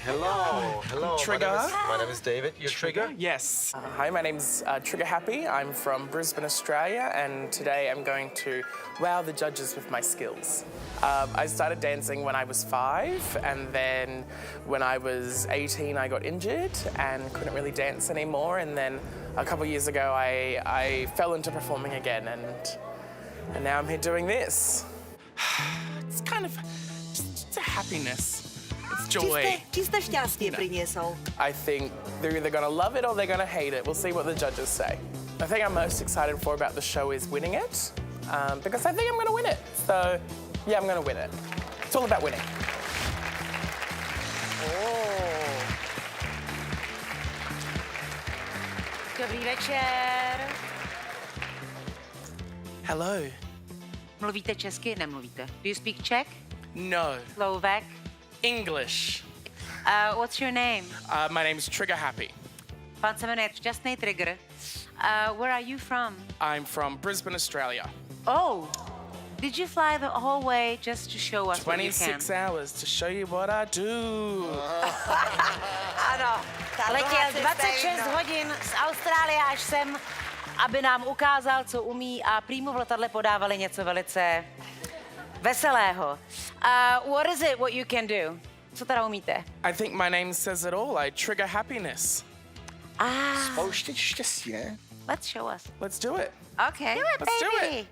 Hello. Trigger. My name is David. You're Trigger? Yes. Hi, my name's Trigger Happy. I'm from Brisbane, Australia, and today I'm going to wow the judges with my skills. I started dancing when I was 5, and then when I was 18, I got injured and couldn't really dance anymore. And then a couple years ago, I fell into performing again, and now I'm here doing this. It's kind of it's a happiness. It's joy. Čisté šťastie priniesol. I think they're either gonna love it or they're gonna hate it. We'll see what the judges say. The thing I'm most excited for about the show is winning it, because I think I'm gonna win it. So, yeah, I'm gonna win it. It's all about winning. Dobrý večer. Hello. Mluvíte česky? Nemluvíte. Do you speak Czech? No. Slovak? English. What's your name? My name's Trigger Happy. Pán se jmenuje Šťastný Trigger. Where are you from? I'm from Brisbane, Australia. Oh, did you fly the whole way just to show us what you can? 26 hours to show you what I do. Áno. Letěl 26 hodin z Austrálie až sem, aby nám ukázal, co umí, a přímo v letadle podávali něco velice veselého. What is it what you can do? Co teda umíte? I think my name says it all. I trigger happiness. Spouštěč štěstí, ne? Let's show us. Let's do it. Okay. Do it, Let's do baby. it.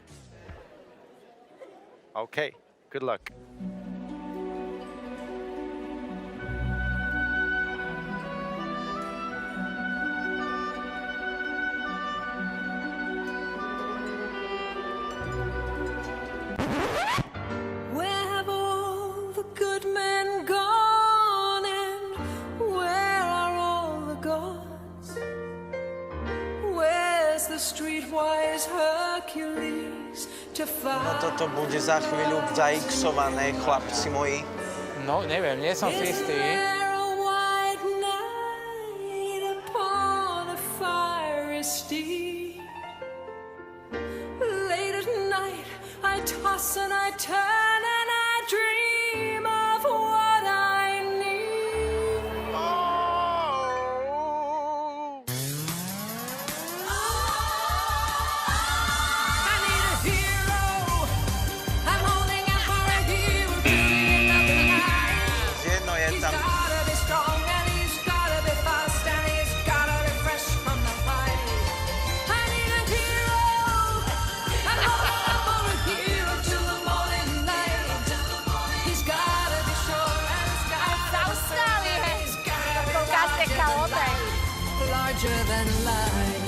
Okay, good luck. Where have all the good men gone, and where are all the gods? Where's the streetwise Hercules to fight? Toto bude za chvíľu zaixované, chlapci moji. No, neviem, nie som si Is istý. there a white knight upon a fiery steed? Late at night I toss and I turn and I dream of what I need. I need a hero. I'm holding out for a hero. Jedno je He's tam. gotta be strong and he's gotta be fast and he's gotta be fresh from the fight. I need a hero. I'm holding out for a hero till the morning light. He's gotta be sure and he's gotta be strong and he's gotta be larger than life.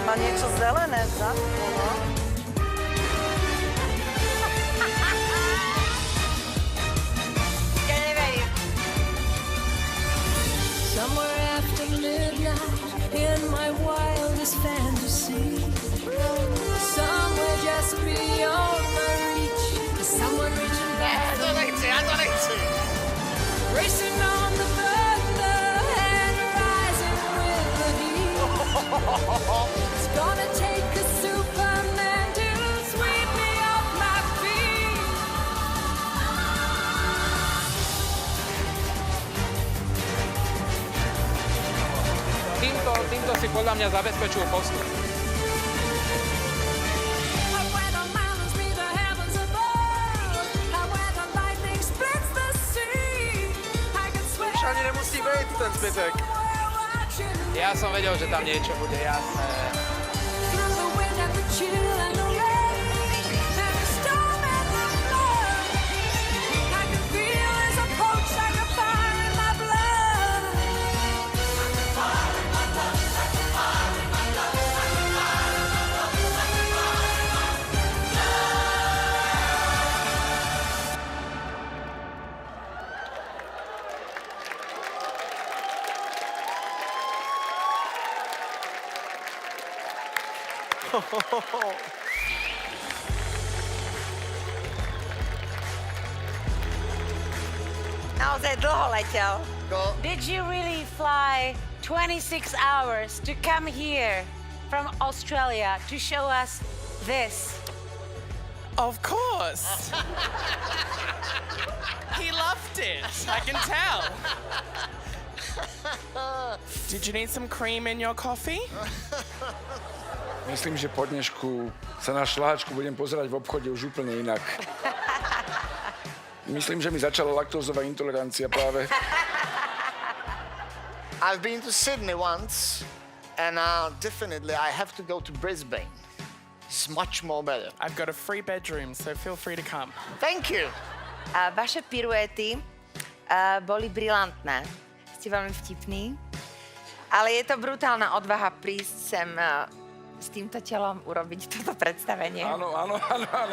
Má niečo zelené vzadu, no? Ja neverím. Somewhere after midnight, in my wildest fantasy, somewhere just beyond my reach, someone reaching back. Racing on the thunder and rising with the heat. It's gonna take a Superman to sweep me off my feet. Týmto si podľa mňa zabezpečujú postup. Where the mountains meet the heavens above, where the lightning splits the sea. I can swear Už ani nemusí být ten zbytek. we're watching Ja som vedel, že tam niečo bude, jasné. through the wind and the chill and the rain and the storm and the flood. I can feel his approach like a fire in my blood. Naozaj dlho letel. Did you really fly 26 hours to come here from Australia to show us this? Of course. He loved it. I can tell. Did you need some cream in your coffee? Myslím, že po dnešku sa na šľahačku budem pozerať v obchode už úplne inak. Myslím, že mi začala laktózová intolerancia práve. I've been to Sydney once, and definitely I have to go to Brisbane. It's much more better. I've got a free bedroom, so feel free to come. Thank you. A vaše piruety boli brilantné. Ste veľmi vtipní. Ale je to brutálna odvaha prísť sem s týmto telom urobiť toto predstavenie. Áno.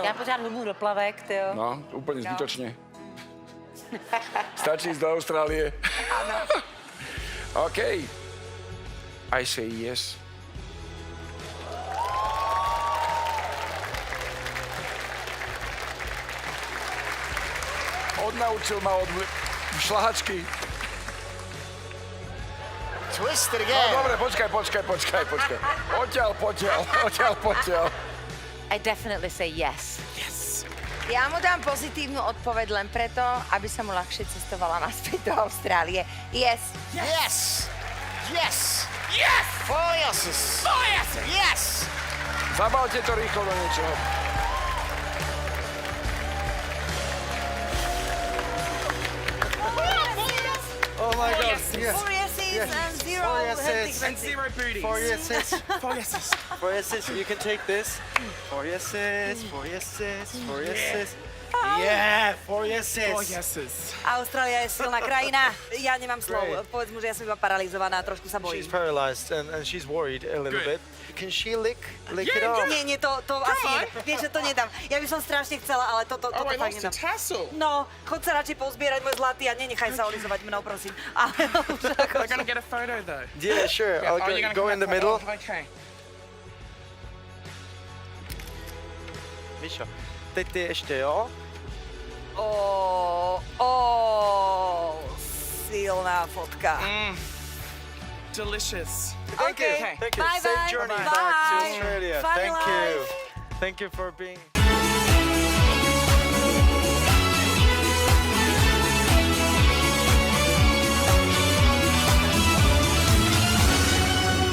Já pořád hlubů do plavek, tyjo. No, úplne zbytočne. Stačí ísť do Austrálie. Áno. OK. I say yes. Odnaučil ma od šlahačky. Twist it No again. dobre, počkaj. Odtiaľ potiaľ. I definitely say yes. Ja mu dám pozitívnu odpoveď len preto, aby sa mu ľahšie cestovala naspäť do Austrálie. Yes. Yes. Yes. Yes. 4 yeses. 4 yeses. Yes. Zabalte to rýchlo do niečoho. Oh my God. Yes. 4 yeses and 0 4 yeses. hectic And zero booties. 4 yeses. 4 yeses. 4 yeses. You can take this. 4 yeses. 4 yeses. 4 yeses. Yeah, 4 yeses. 4 yeses. Austrália je silná krajina. Ja nemám slov. Great. Povedz mu, že ja som iba paralizovaná, trošku sa bojím. She's paralyzed and she's worried a little Good. bit. Can she lick it Yeah, off? Nie, to asi nie. Vieš, že to nedám. Ja by som strašne chcela, ale toto Oh, I fakt lost a nedám. tassel. No, chod sa radšej pozbierať môj zlatý a nenechaj sa olizovať mnou, prosím. Ale We're gonna get a photo though. Yeah, sure. I'll Oh, you're gonna go come in the back for- middle. oh, okay. Mišo, teď ty ještě, jo? silná fotka. Delicious. Thank Okay. you. Thank you. Bye, Safe bye. journey Bye. back to Australia. Fun Thank you. life. Thank you for being...